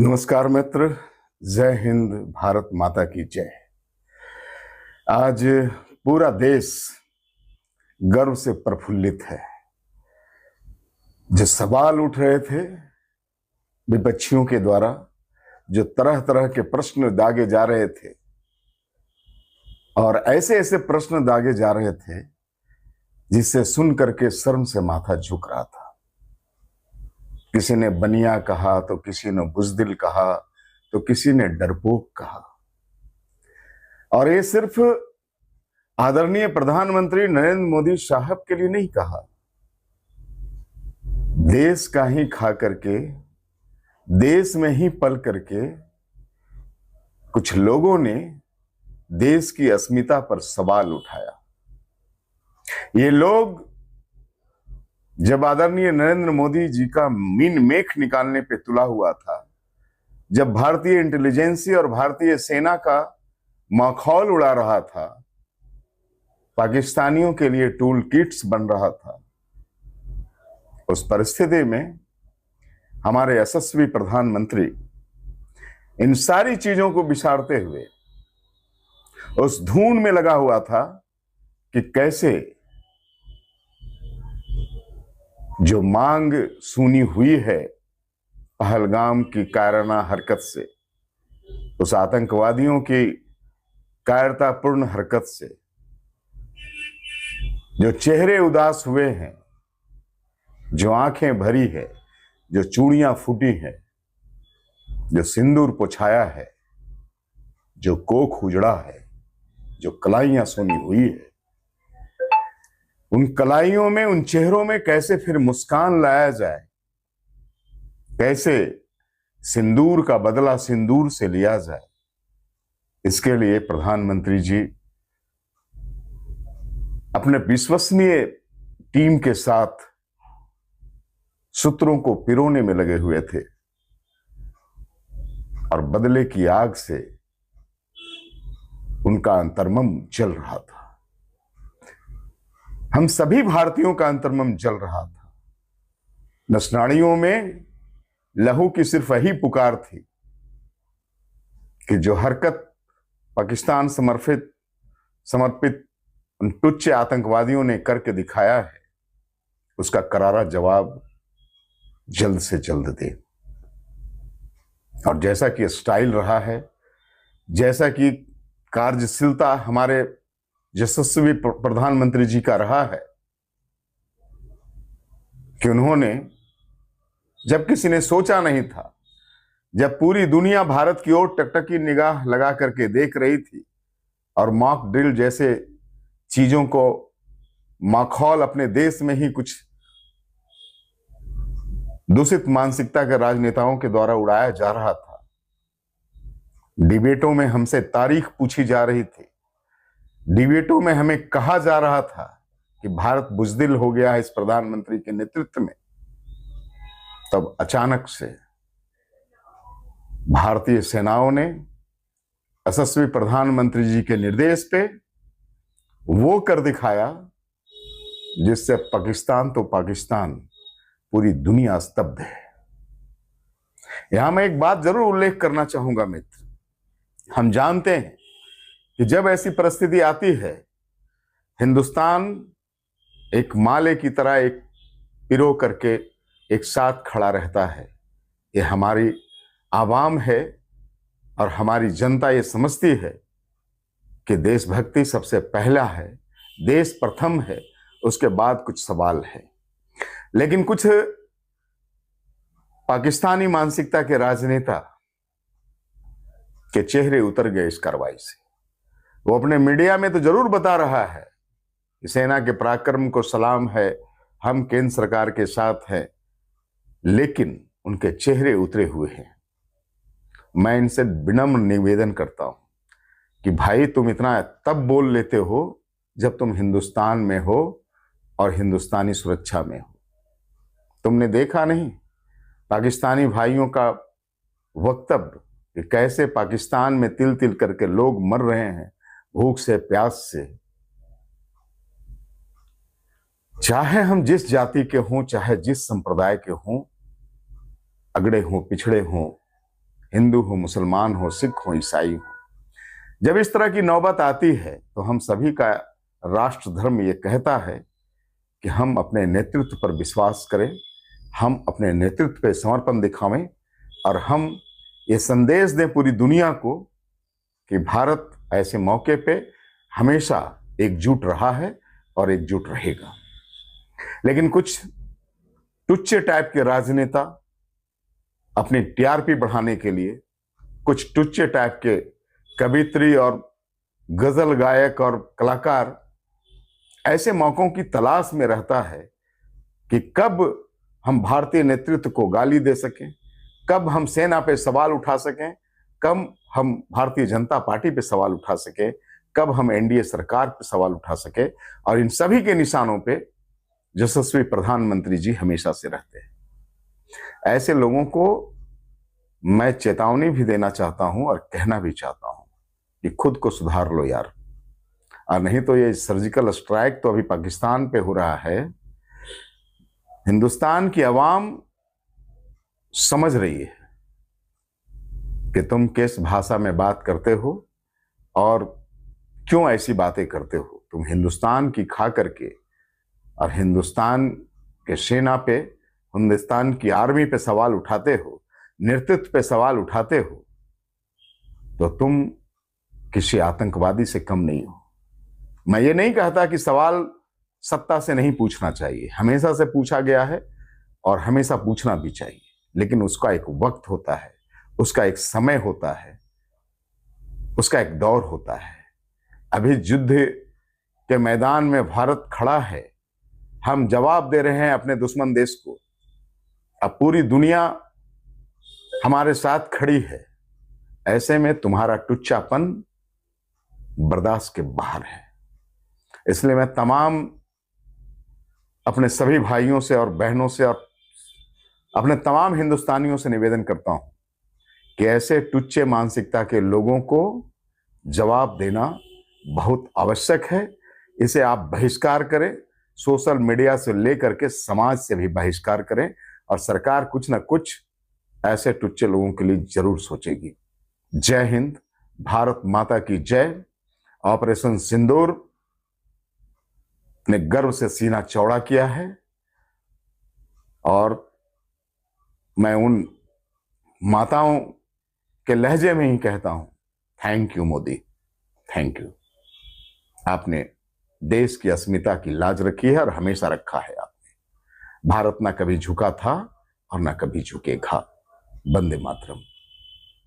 नमस्कार मित्र। जय हिंद, भारत माता की जय। आज पूरा देश गर्व से प्रफुल्लित है। जो सवाल उठ रहे थे विपक्षियों के द्वारा, जो तरह तरह के प्रश्न दागे जा रहे थे और ऐसे ऐसे प्रश्न दागे जा रहे थे जिसे सुन करके शर्म से माथा झुक रहा था। किसी ने बनिया कहा तो किसी ने बुजदिल कहा तो किसी ने डरपोक कहा। और ये सिर्फ आदरणीय प्रधानमंत्री नरेंद्र मोदी साहब के लिए नहीं कहा, देश का ही खा करके, देश में ही पल करके कुछ लोगों ने देश की अस्मिता पर सवाल उठाया। ये लोग जब आदरणीय नरेंद्र मोदी जी का मीन मेख निकालने पे तुला हुआ था, जब भारतीय इंटेलिजेंसी और भारतीय सेना का मखौल उड़ा रहा था, पाकिस्तानियों के लिए टूल किट्स बन रहा था, उस परिस्थिति में हमारे यशस्वी प्रधानमंत्री इन सारी चीजों को विसारते हुए उस धुन में लगा हुआ था कि कैसे जो मांग सुनी हुई है पहलगाम की कायराना हरकत से, उस आतंकवादियों की कायरतापूर्ण हरकत से, जो चेहरे उदास हुए हैं, जो आंखें भरी है, जो चूड़ियां फूटी हैं, जो सिंदूर पोछाया है, जो कोख उजड़ा है, जो कलाइयां सुनी हुई है, उन कलाइयों में, उन चेहरों में कैसे फिर मुस्कान लाया जाए, कैसे सिंदूर का बदला सिंदूर से लिया जाए, इसके लिए प्रधानमंत्री जी अपने विश्वसनीय टीम के साथ सूत्रों को पिरोने में लगे हुए थे और बदले की आग से उनका अंतर्मम जल रहा था। हम सभी भारतीयों का अंतर्मम जल रहा था। नसनाड़ियों में लहू की सिर्फ यही पुकार थी कि जो हरकत पाकिस्तान समर्पित उन तुच्छ आतंकवादियों ने करके दिखाया है, उसका करारा जवाब जल्द से जल्द दे। और जैसा कि स्टाइल रहा है, जैसा कि कार्यशीलता हमारे यशस्वी प्रधानमंत्री जी का रहा है कि उन्होंने, जब किसी ने सोचा नहीं था, जब पूरी दुनिया भारत की ओर टकटकी निगाह लगा करके देख रही थी और मॉक ड्रिल जैसे चीजों को माखौल अपने देश में ही कुछ दूषित मानसिकता के राजनेताओं के द्वारा उड़ाया जा रहा था, डिबेटों में हमसे तारीख पूछी जा रही थी, डिबेटों में हमें कहा जा रहा था कि भारत बुजदिल हो गया है इस प्रधानमंत्री के नेतृत्व में, तब अचानक से भारतीय सेनाओं ने यशस्वी प्रधानमंत्री जी के निर्देश पे वो कर दिखाया जिससे पाकिस्तान तो पाकिस्तान, पूरी दुनिया स्तब्ध है। यहां मैं एक बात जरूर उल्लेख करना चाहूंगा मित्र, हम जानते हैं कि जब ऐसी परिस्थिति आती है, हिंदुस्तान एक माले की तरह एक पिरो करके एक साथ खड़ा रहता है। ये हमारी आवाम है और हमारी जनता ये समझती है कि देशभक्ति सबसे पहला है, देश प्रथम है, उसके बाद कुछ सवाल है। लेकिन कुछ पाकिस्तानी मानसिकता के राजनेता के चेहरे उतर गए इस कार्रवाई से। वो अपने मीडिया में तो जरूर बता रहा है कि सेना के पराक्रम को सलाम है, हम केंद्र सरकार के साथ हैं, लेकिन उनके चेहरे उतरे हुए हैं। मैं इनसे विनम्र निवेदन करता हूं कि भाई, तुम इतना तब बोल लेते हो जब तुम हिंदुस्तान में हो और हिंदुस्तानी सुरक्षा में हो। तुमने देखा नहीं पाकिस्तानी भाइयों का वक्तव्य कि कैसे पाकिस्तान में तिल तिल करके लोग मर रहे हैं भूख से, प्यास से। चाहे हम जिस जाति के हों, चाहे जिस संप्रदाय के हों, अगड़े हों, पिछड़े हों, हिंदू हो, मुसलमान हो, सिख हो, ईसाई हो। जब इस तरह की नौबत आती है तो हम सभी का राष्ट्र धर्म ये कहता है कि हम अपने नेतृत्व पर विश्वास करें, हम अपने नेतृत्व पे समर्पण दिखावें और हम ये संदेश दें पूरी दुनिया को कि भारत ऐसे मौके पे हमेशा एकजुट रहा है और एकजुट रहेगा। लेकिन कुछ टुच्चे टाइप के राजनेता अपनी टीआरपी बढ़ाने के लिए, कुछ टुच्चे टाइप के कवित्री और गजल गायक और कलाकार ऐसे मौकों की तलाश में रहता है कि कब हम भारतीय नेतृत्व को गाली दे सकें, कब हम सेना पे सवाल उठा सकें, कब हम भारतीय जनता पार्टी पे सवाल उठा सकें, कब हम एनडीए सरकार पे सवाल उठा सके। और इन सभी के निशानों पे यशस्वी प्रधानमंत्री जी हमेशा से रहते हैं। ऐसे लोगों को मैं चेतावनी भी देना चाहता हूं और कहना भी चाहता हूं कि खुद को सुधार लो यार, और नहीं तो ये सर्जिकल स्ट्राइक तो अभी पाकिस्तान पे हो रहा है, हिंदुस्तान की आवाम समझ रही है कि तुम किस भाषा में बात करते हो और क्यों ऐसी बातें करते हो। तुम हिंदुस्तान की खा करके और हिंदुस्तान के सेना पे, हिंदुस्तान की आर्मी पे सवाल उठाते हो, नेतृत्व पे सवाल उठाते हो, तो तुम किसी आतंकवादी से कम नहीं हो। मैं ये नहीं कहता कि सवाल सत्ता से नहीं पूछना चाहिए, हमेशा से पूछा गया है और हमेशा पूछना भी चाहिए, लेकिन उसका एक वक्त होता है, उसका एक समय होता है, उसका एक दौर होता है। अभी युद्ध के मैदान में भारत खड़ा है, हम जवाब दे रहे हैं अपने दुश्मन देश को। अब पूरी दुनिया हमारे साथ खड़ी है, ऐसे में तुम्हारा टुच्चापन बर्दाश्त के बाहर है। इसलिए मैं तमाम अपने सभी भाइयों से और बहनों से और अपने तमाम हिंदुस्तानियों से निवेदन करता हूं कि ऐसे टुच्चे मानसिकता के लोगों को जवाब देना बहुत आवश्यक है। इसे आप बहिष्कार करें, सोशल मीडिया से लेकर के समाज से भी बहिष्कार करें, और सरकार कुछ ना कुछ ऐसे टुच्चे लोगों के लिए जरूर सोचेगी। जय हिंद, भारत माता की जय। ऑपरेशन सिंदूर ने गर्व से सीना चौड़ा किया है और मैं उन माताओं के लहजे में ही कहता हूं, thank you Modi, thank you. आपने देश की अस्मिता की लाज रखी है और हमेशा रखा है आपने। भारत ना कभी झुका था और ना कभी झुकेगा। वंदे मातरम।